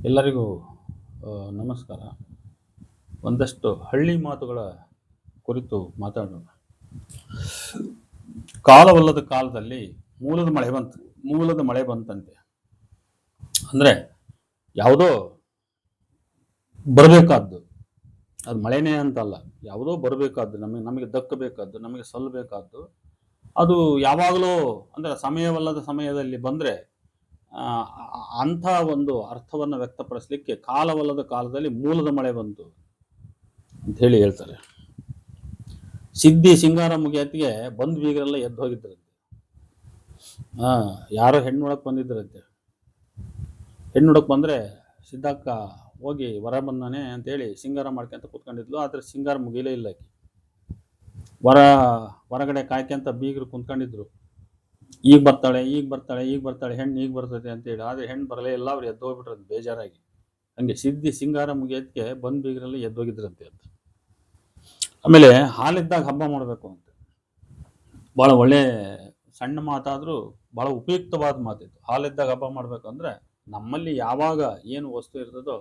ಎಲ್ಲರಿಗೂ ನಮಸ್ಕಾರ. ಒಂದಷ್ಟು ಹಳ್ಳಿ ಮಾತುಗಳ ಕುರಿತು ಮಾತಾಡೋಣ. ಕಾಲವಲ್ಲದ ಕಾಲದಲ್ಲಿ ಮೂಲದ ಮಳೆ ಬಂತಂತೆ. ಅಂದ್ರೆ ಯಾವುದೋ ಬರಬೇಕಾದ್ದು, ಅದು ಮಳೆನೇ ಅಂತಲ್ಲ, ಯಾವುದೋ ಬರಬೇಕಾದ್ದು, ನಮಗೆ ದಕ್ಕಬೇಕಾದ್ದು, ನಮಗೆ ಸಲ್ಲಬೇಕಾದ್ದು, ಅದು ಯಾವಾಗಲೂ ಅಂದ್ರೆ ಸಮಯವಲ್ಲದ ಸಮಯದಲ್ಲಿ ಬಂದ್ರೆ ಅಂಥ ಒಂದು ಅರ್ಥವನ್ನು ವ್ಯಕ್ತಪಡಿಸ್ಲಿಕ್ಕೆ ಕಾಲವಲ್ಲದ ಕಾಲದಲ್ಲಿ ಮೂಲದ ಮಳೆ ಬಂತು ಅಂತ ಹೇಳಿ ಹೇಳ್ತಾರೆ. ಸಿದ್ಧಿ ಸಿಂಗಾರ ಮುಗಿಯತ್ತಿಗೆ ಬಂದ್ ಬೀಗರೆಲ್ಲ ಎದ್ದು ಹೋಗಿದ್ರಂತೆ. ಯಾರೋ ಹೆಣ್ಣು ನೋಡಕ್ ಬಂದಿದ್ರಂತೆ. ಹೆಣ್ಣು ನೋಡಕ್ ಬಂದ್ರೆ ಸಿದ್ಧಕ್ಕ ಹೋಗಿ ವರ ಬಂದಾನೆ ಅಂತೇಳಿ ಸಿಂಗಾರ ಮಾಡ್ಕೊಂತ ಕೂತ್ಕೊಂಡಿದ್ಲು. ಆದ್ರೆ ಸಿಂಗಾರ ಮುಗಿಲೇ ಇಲ್ಲ. ಹೊರಗಡೆ ಕಾಯ್ಕೊಂತ ಬೀಗರು ಕುಂತ್ಕೊಂಡಿದ್ರು. ಈಗ ಬರ್ತಾಳೆ ಹೆಣ್ಣು ಈಗ ಬರ್ತದೆ ಅಂತೇಳಿ. ಆದ್ರೆ ಹೆಣ್ಣು ಬರಲೇ ಇಲ್ಲ. ಅವ್ರು ಎದ್ದು ಹೋಗ್ಬಿಟ್ರಂತೆ ಬೇಜಾರಾಗಿ. ಹಂಗೆ ಸಿದ್ಧಿ ಸಿಂಗಾರ ಮುಗಿಯೋದಕ್ಕೆ ಬಂದ್ ಬೀಗರಲ್ಲಿ ಎದ್ದೋಗಿದ್ರಂತೆ ಅಂತ. ಆಮೇಲೆ ಹಾಲಿದ್ದಾಗ ಹಬ್ಬ ಮಾಡಬೇಕು ಅಂತ ಬಹಳ ಒಳ್ಳೆ ಸಣ್ಣ ಮಾತಾದ್ರೂ ಬಹಳ ಉಪಯುಕ್ತವಾದ ಮಾತಿತ್ತು. ಹಾಲಿದ್ದಾಗ ಹಬ್ಬ ಮಾಡ್ಬೇಕಂದ್ರೆ ನಮ್ಮಲ್ಲಿ ಯಾವಾಗ ಏನು ವಸ್ತು ಇರ್ತದೋ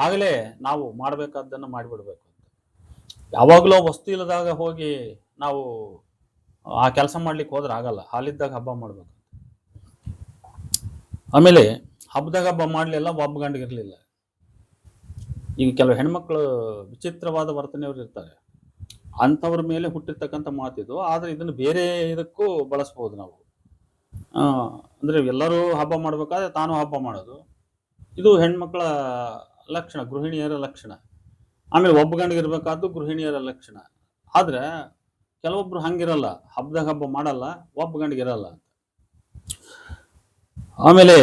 ಆಗಲೇ ನಾವು ಮಾಡಬೇಕಾದ್ದನ್ನು ಮಾಡಿಬಿಡ್ಬೇಕು ಅಂತ. ಯಾವಾಗಲೂ ವಸ್ತು ಇಲ್ಲದಾಗ ಹೋಗಿ ನಾವು ಆ ಕೆಲಸ ಮಾಡ್ಲಿಕ್ಕೆ ಹೋದ್ರೆ ಆಗಲ್ಲ. ಹಾಲಿದ್ದಾಗ ಹಬ್ಬ ಮಾಡ್ಬೇಕು. ಆಮೇಲೆ ಹಬ್ಬದಾಗ ಹಬ್ಬ ಮಾಡ್ಲಿಲ್ಲ, ಒಬ್ಬ ಗಂಡಿಗಿರ್ಲಿಲ್ಲ. ಈಗ ಕೆಲವು ಹೆಣ್ಮಕ್ಳು ವಿಚಿತ್ರವಾದ ವರ್ತನೆಯವರು ಇರ್ತಾರೆ. ಅಂಥವ್ರ ಮೇಲೆ ಹುಟ್ಟಿರ್ತಕ್ಕಂಥ ಮಾತಿದು. ಆದ್ರೆ ಇದನ್ನು ಬೇರೆ ಇದಕ್ಕೂ ಬಳಸ್ಬೋದು ನಾವು. ಅಂದ್ರೆ ಎಲ್ಲರೂ ಹಬ್ಬ ಮಾಡ್ಬೇಕಾದ್ರೆ ತಾನು ಹಬ್ಬ ಮಾಡೋದು, ಇದು ಹೆಣ್ಮಕ್ಳ ಲಕ್ಷಣ, ಗೃಹಿಣಿಯರ ಲಕ್ಷಣ. ಆಮೇಲೆ ಒಬ್ಬ ಗಂಡಿಗಿರ್ಬೇಕಾದ್ದು ಗೃಹಿಣಿಯರ ಲಕ್ಷಣ. ಆದ್ರೆ ಕೆಲವೊಬ್ರು ಹಂಗಿರಲ್ಲ, ಹಬ್ಬದಾಗ ಹಬ್ಬ ಮಾಡಲ್ಲ, ಒಬ್ಬ ಗಂಡಿಗಿರಲ್ಲ. ಆಮೇಲೆ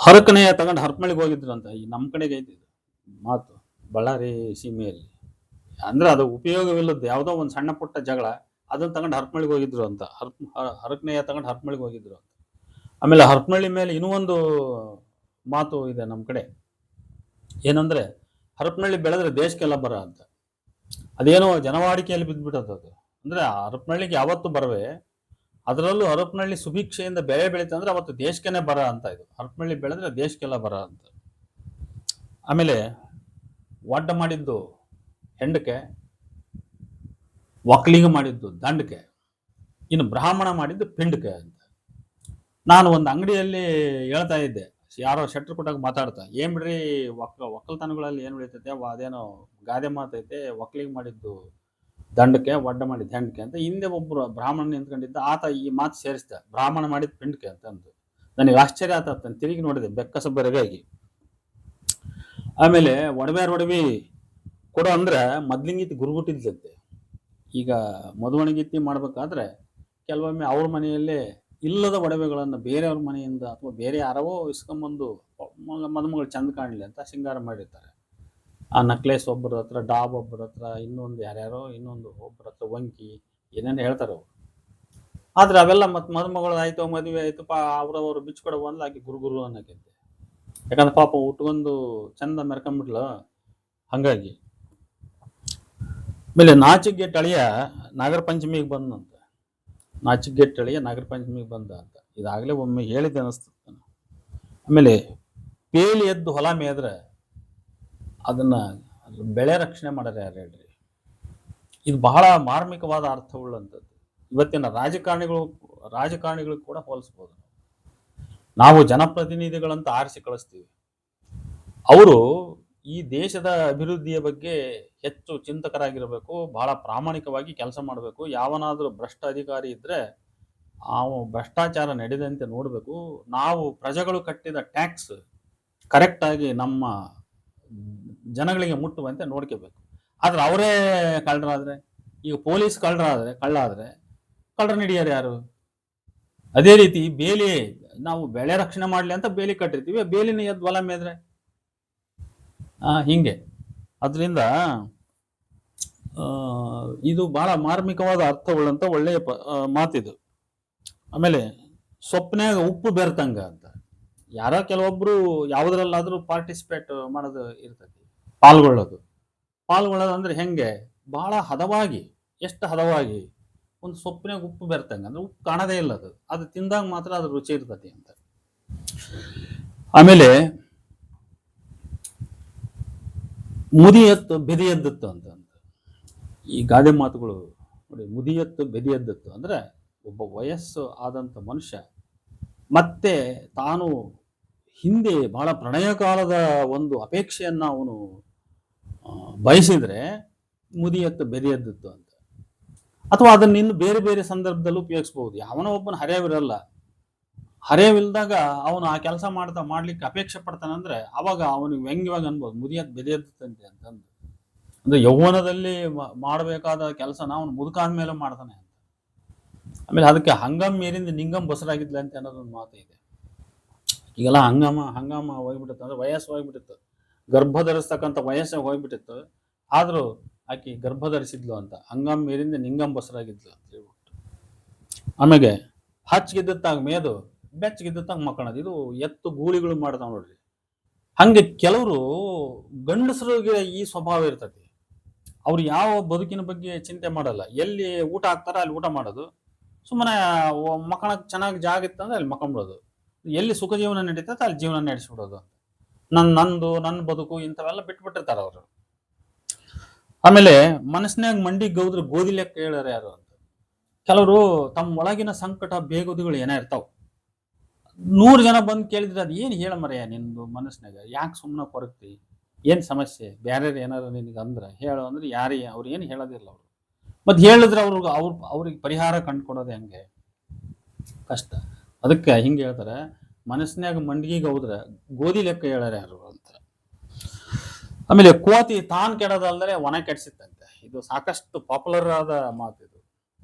ಹರಕನೆಯ ತಗೊಂಡು ಹರಪನಳ್ಳಿಗೆ ಹೋಗಿದ್ರಂತ. ಈ ನಮ್ಮ ಕಡೆಗೆ ಐತಿ ಮಾತು, ಬಳ್ಳಾರಿ ಸೀಮೆಯಲ್ಲಿ. ಅಂದ್ರೆ ಅದು ಉಪಯೋಗವಿಲ್ಲದ್ದು ಯಾವುದೋ ಒಂದು ಸಣ್ಣ ಪುಟ್ಟ ಜಗಳ, ಅದನ್ನ ತಗೊಂಡು ಹರಪನಳ್ಳಿಗೆ ಹೋಗಿದ್ರು ಅಂತ. ಹರಕನೆಯ ತಗೊಂಡು ಹರಪನಳ್ಳಿಗೆ ಹೋಗಿದ್ರು ಅಂತ. ಆಮೇಲೆ ಹರಪನಳ್ಳಿ ಮೇಲೆ ಇನ್ನೂ ಒಂದು ಮಾತು ಇದೆ ನಮ್ಮ ಕಡೆ. ಏನಂದ್ರೆ ಹರಪನಳ್ಳಿ ಬೆಳೆದ್ರೆ ದೇಶಕ್ಕೆಲ್ಲ ಬರ ಅಂತ. ಅದೇನೋ ಜನವಾಡಿಕೆಯಲ್ಲಿ ಬಿದ್ದ್ಬಿಟ್ಟದ್ದು. ಅಂದ್ರೆ ಹರಪನಳ್ಳಿಗೆ ಯಾವತ್ತು ಬರವೆ, ಅದರಲ್ಲೂ ಹರಪನಳ್ಳಿ ಸುಭಿಕ್ಷೆಯಿಂದ ಬೆಳೆ ಬೆಳೀತಂದ್ರೆ ಅವತ್ತು ದೇಶಕ್ಕೆನೆ ಬರ ಅಂತ. ಇದು ಹರಪನಳ್ಳಿ ಬೆಳೆದ್ರೆ ದೇಶಕ್ಕೆಲ್ಲ ಬರ ಅಂತ. ಆಮೇಲೆ ಒಡ್ಡ ಮಾಡಿದ್ದು ಹೆಂಡಕ್ಕೆ, ಒಕ್ಕಲಿಗ ಮಾಡಿದ್ದು ದಂಡಕ್ಕೆ, ಇನ್ನು ಬ್ರಾಹ್ಮಣ ಮಾಡಿದ್ದು ಪಿಂಡಕ್ಕೆ ಅಂತ. ನಾನು ಒಂದು ಅಂಗಡಿಯಲ್ಲಿ ಹೇಳ್ತಾ ಇದ್ದೆ, ಯಾರೋ ಶೆಟ್ರು ಕೊಟ್ಟಾಗ ಮಾತಾಡ್ತಾ, ಏನ್ ಬಿಡ್ರಿ ಒಕ್ಕಲ್ತನಗಳಲ್ಲಿ ಏನು ಉಳಿತೈತೆ, ಅದೇನೋ ಗಾದೆ ಮಾತೈತೆ, ಒಕ್ಕಲಿಗೆ ಮಾಡಿದ್ದು ದಂಡಕ್ಕೆ, ಒಡ್ಡ ಮಾಡಿದ್ದು ಹೆಂಡಕ್ಕೆ ಅಂತ. ಹಿಂದೆ ಒಬ್ರು ಬ್ರಾಹ್ಮಣ ನಿಂತ್ಕೊಂಡಿದ್ದ, ಆತ ಈ ಮಾತು ಸೇರಿಸ್ದ, ಬ್ರಾಹ್ಮಣ ಮಾಡಿದ್ ಪಿಂಡಕ್ಕೆ ಅಂತಂದು. ನನಗೆ ಆಶ್ಚರ್ಯ ಆತ. ತಿರುಗಿ ನೋಡಿದೆ ಬೆಕ್ಕಸ ಬೆರಗಾಗಿ. ಆಮೇಲೆ ಒಡವಿ ಕೊಡು ಅಂದ್ರೆ ಮೊದ್ಲಿಂಗಿತ್ತು ಗುರುಗುಟ್ಟಿದ್ಲಂತೆ. ಈಗ ಮದುವಣಿಗಿತ್ತಿ ಮಾಡ್ಬೇಕಾದ್ರೆ ಕೆಲವೊಮ್ಮೆ ಅವ್ರ ಮನೆಯಲ್ಲೇ ಇಲ್ಲದ ಒಡವೆಗಳನ್ನು ಬೇರೆಯವ್ರ ಮನೆಯಿಂದ ಅಥವಾ ಬೇರೆ ಯಾರವೋ ಇಸ್ಕೊಂಬಂದು ಮದುಮಗಳು ಚಂದ ಕಾಣಲಿ ಅಂತ ಶೃಂಗಾರ ಮಾಡಿರ್ತಾರೆ. ಆ ನಕ್ಲೇಸ್ ಒಬ್ಬರ ಹತ್ರ, ಡಾಬ್ ಒಬ್ಬರ ಹತ್ರ, ಇನ್ನೊಂದು ಯಾರ್ಯಾರೋ ಇನ್ನೊಂದು ಒಬ್ಬರ ಹತ್ರ ವಂಕಿ ಏನೇನು ಹೇಳ್ತಾರೆ ಅವರು. ಆದ್ರೆ ಅವೆಲ್ಲ ಮದುಮಗಳು ಆಯ್ತು, ಮದುವೆ ಆಯ್ತು, ಅವ್ರವ್ರು ಬಿಚ್ಕೊಡ ಬಂದು ಆಕೆ ಗುರುಗುರು ಅನ್ನೋಕೈತೆ. ಯಾಕಂದ್ರೆ ಪಾಪ ಉಟ್ಕೊಂಡು ಚಂದ ಮೆರ್ಕೊಂಡ್ಬಿಟ್ಲ. ಹಂಗಾಗಿ ಆಮೇಲೆ ನಾಚಿಗೆಟ್ ಅಳಿಯ ನಾಗರ ಪಂಚಮಿಗೆ ಬಂದಂತ. ನಾಚಿಗೆಟ್ ಅಳಿಯ ನಾಗರ ಪಂಚಮಿಗೆ ಬಂದ ಅಂತ ಇದಾಗಲೇ ಒಮ್ಮೆ ಹೇಳಿದ್ದೆ ಅನಿಸ್ತದೆ. ಆಮೇಲೆ ಬೇಲಿ ಎದ್ದು ಹೊಲ ಮೇದ್ರೆ ಅದನ್ನ ಬೆಳೆ ರಕ್ಷಣೆ ಮಾಡಾರೆ ಯಾರು ಹೇಳ್ರಿ. ಇದು ಬಹಳ ಮಾರ್ಮಿಕವಾದ ಅರ್ಥವುಳ್ಳಂಥದ್ದು. ಇವತ್ತಿನ ರಾಜಕಾರಣಿಗಳು ಕೂಡ ಹೋಲಿಸ್ಬೋದು. ನಾವು ಜನಪ್ರತಿನಿಧಿಗಳಂತ ಆರಿಸಿ ಕಳಿಸ್ತೀವಿ. ಅವರು ಈ ದೇಶದ ಅಭಿವೃದ್ಧಿಯ ಬಗ್ಗೆ ಹೆಚ್ಚು ಚಿಂತಕರಾಗಿರಬೇಕು, ಬಹಳ ಪ್ರಾಮಾಣಿಕವಾಗಿ ಕೆಲಸ ಮಾಡಬೇಕು. ಯಾವನಾದ್ರೂ ಭ್ರಷ್ಟ ಅಧಿಕಾರಿ ಇದ್ರೆ ಅವು ಭ್ರಷ್ಟಾಚಾರ ನಡೆದಂತೆ ನೋಡಬೇಕು. ನಾವು ಪ್ರಜೆಗಳು ಕಟ್ಟಿದ ಟ್ಯಾಕ್ಸ್ ಕರೆಕ್ಟ್ ಆಗಿ ನಮ್ಮ ಜನಗಳಿಗೆ ಮುಟ್ಟುವಂತೆ ನೋಡ್ಕೋಬೇಕು. ಆದ್ರೆ ಅವರೇ ಕಳ್ಳರಾದ್ರೆ, ಈಗ ಪೊಲೀಸ್ ಕಳ್ಳರ ಹಿಡಿಯಾರ ಯಾರು? ಅದೇ ರೀತಿ ಬೇಲಿ, ನಾವು ಬೆಳೆ ರಕ್ಷಣೆ ಮಾಡ್ಲಿ ಅಂತ ಬೇಲಿ ಕಟ್ಟಿರ್ತೀವಿ, ಬೇಲಿನ ಎದ್ದು ಹೊಲ ಮೇದ್ರೆ ಹಿಂಗೆ. ಅದರಿಂದ ಇದು ಬಹಳ ಮಾರ್ಮಿಕವಾದ ಅರ್ಥವುಳ್ಳಂತ ಒಳ್ಳೆಯ ಮಾತಿದು. ಆಮೇಲೆ ಸೊಪ್ಪನ್ಯಾಗ ಉಪ್ಪು ಬೆರ್ತಂಗ ಅಂತ. ಯಾರೋ ಕೆಲವೊಬ್ರು ಯಾವುದ್ರಲ್ಲಾದ್ರೂ ಪಾರ್ಟಿಸಿಪೇಟ್ ಮಾಡೋದು ಇರ್ತೈತಿ, ಪಾಲ್ಗೊಳ್ಳೋದು ಅಂದ್ರೆ ಹೆಂಗೆ, ಬಹಳ ಹದವಾಗಿ, ಎಷ್ಟು ಹದವಾಗಿ ಒಂದು ಸೊಪ್ಪಿನಾಗ ಉಪ್ಪು ಬೆರ್ತಂಗ ಅಂದ್ರೆ ಉಪ್ಪು ಕಾಣದೇ ಇಲ್ಲ, ಅದು ತಿಂದಾಗ ಮಾತ್ರ ಅದ್ರ ರುಚಿ ಇರ್ತತಿ ಅಂತ. ಆಮೇಲೆ ಮುದಿ ಎತ್ತು ಬೆದಿ ಎದ್ದಿತ್ತು ಅಂತ ಈ ಗಾದೆ ಮಾತುಗಳು ನೋಡಿ. ಮುದಿ ಎತ್ತು ಬೆದಿ ಎದ್ದಿತ್ತು ಅಂದ್ರೆ ಒಬ್ಬ ವಯಸ್ಸು ಆದಂತ ಮನುಷ್ಯ ಮತ್ತೆ ತಾನು ಹಿಂದೆ ಬಹಳ ಪ್ರಣಯ ಕಾಲದ ಒಂದು ಅಪೇಕ್ಷೆಯನ್ನ ಅವನು ಬಯಸಿದ್ರೆ ಮುದಿ ಎತ್ತು ಬೆದಿ ಎದ್ದಿತ್ತು ಅಂತ. ಅಥವಾ ಅದನ್ನ ಇನ್ನು ಬೇರೆ ಬೇರೆ ಸಂದರ್ಭದಲ್ಲೂ ಉಪಯೋಗಿಸಬಹುದು. ಯಾವನೋ ಒಬ್ಬನ ಹರೆಯವಿರಲ್ಲ, ಹರೆಯವಿಲ್ದಾಗ ಅವನು ಆ ಕೆಲಸ ಮಾಡ್ಲಿಕ್ಕೆ ಅಪೇಕ್ಷೆ ಪಡ್ತಾನಂದ್ರೆ ಅವಾಗ ಅವನಿಗೆ ವ್ಯಂಗ್ಯವಾಗಿ ಅನ್ಬೋದು ಮುದಿಯತ್ ಬೆದೆಯತ್ತಂತೆ ಅಂತಂದು. ಅಂದ್ರೆ ಯೌವನದಲ್ಲಿ ಮಾಡಬೇಕಾದ ಕೆಲಸನ ಅವನು ಮುದುಕಾದ ಮೇಲೆ ಮಾಡ್ತಾನೆ ಅಂತ. ಆಮೇಲೆ ಅದಕ್ಕೆ ಹಂಗಮ್ ಮೇರಿಂದ ನಿಂಗಮ್ ಬಸರಾಗಿದ್ಲ ಅಂತ ಅನ್ನೋದೊಂದು ಮಾತು ಇದೆ. ಈಗೆಲ್ಲ ಹಂಗಾಮ ಹೋಗ್ಬಿಟ್ಟಿತ್ತು, ಅಂದ್ರೆ ವಯಸ್ಸು ಹೋಗ್ಬಿಟ್ಟಿತ್ತು, ಗರ್ಭ ಧರಿಸ್ತಕ್ಕಂಥ ವಯಸ್ಸು ಹೋಗ್ಬಿಟ್ಟಿತ್ತು. ಆದ್ರೂ ಆಕಿ ಗರ್ಭ ಧರಿಸಿದ್ಲು ಅಂತ. ಹಂಗಮ್ ಮೇರಿಂದ ನಿಂಗಮ್ ಬಸರಾಗಿದ್ಲು ಅಂತ ಹೇಳ್ಬಿಟ್ಟು. ಆಮೇಲೆ ಹಚ್ಗಿದ್ದಾಗ ಮೇದು ಬೆಚ್ಚಗಿದ್ದಾಗ ಮಕ್ಕಳದು. ಇದು ಎತ್ತು ಗೂಳಿಗಳು ಮಾಡ್ತಾವ ನೋಡ್ರಿ. ಹಂಗೆ ಕೆಲವರು ಗಂಡಸರಿಗೆ ಈ ಸ್ವಭಾವ ಇರ್ತತಿ. ಅವ್ರು ಯಾವ ಬದುಕಿನ ಬಗ್ಗೆ ಚಿಂತೆ ಮಾಡಲ್ಲ. ಎಲ್ಲಿ ಊಟ ಹಾಕ್ತಾರ ಅಲ್ಲಿ ಊಟ ಮಾಡೋದು, ಸುಮ್ಮನೆ ಮಕ್ಕಳಕ್ಕೆ ಚೆನ್ನಾಗಿ ಜಾಗ ಇತ್ತಂದ್ರೆ ಅಲ್ಲಿ ಮಕ್ಕೊಂಬಿಡೋದು, ಎಲ್ಲಿ ಸುಖ ಜೀವನ ನಡೀತದೆ ಅಲ್ಲಿ ಜೀವನ ನಡೆಸ್ಬಿಡೋದು. ನನ್ನ ಬದುಕು ಇಂಥವೆಲ್ಲ ಬಿಟ್ಬಿಟ್ಟಿರ್ತಾರ ಅವರು. ಆಮೇಲೆ ಮನಸ್ಸಿನಾಗ ಮಂಡಿ ಗೌದ್ರ ಗೋಧಿ ಲೆಕ್ಕ ಹೇಳ್ಯಾರ ಯಾರು ಅಂತ. ಕೆಲವರು ತಮ್ಮ ಒಳಗಿನ ಸಂಕಟ ಬೇಗೋದಿಗಳು ಏನೇ ಇರ್ತಾವ. 100 ಜನ ಬಂದು ಕೇಳಿದ್ರೆ ಅದು ಏನು ಹೇಳ ಮರೆಯ ನಿಂದು ಮನಸ್ಸಿನಾಗ, ಯಾಕೆ ಸುಮ್ಮನೆ ಕೊರಗ್ತಿ, ಏನ್ ಸಮಸ್ಯೆ, ಬೇರೆ ಏನಾರು ನಿನಗೆ ಅಂದ್ರೆ ಹೇಳು ಅಂದ್ರೆ ಅವ್ರು ಏನು ಹೇಳೋದಿಲ್ಲ. ಅವರು ಮತ್ತೆ ಹೇಳಿದ್ರೆ ಅವ್ರಿಗೆ ಪರಿಹಾರ ಕಂಡುಕೊಡೋದು ಹೆಂಗೆ, ಕಷ್ಟ. ಅದಕ್ಕೆ ಹಿಂಗೆ ಹೇಳ್ತಾರೆ, ಮನಸ್ಸಿನಾಗ ಮಂಡಿಗೆ ಹೋದ್ರೆ ಗೋಧಿ ಲೆಕ್ಕ ಹೇಳಾರ ಯಾರು ಅಂತ. ಆಮೇಲೆ ಕೋತಿ ತಾನ್ ಕೆಡೋದಲ್ದರೆ ಒಣ ಕೆಡ್ಸಿತ್ತಂತೆ. ಇದು ಸಾಕಷ್ಟು ಪಾಪ್ಯುಲರ್ ಆದ ಮಾತು ಇದು.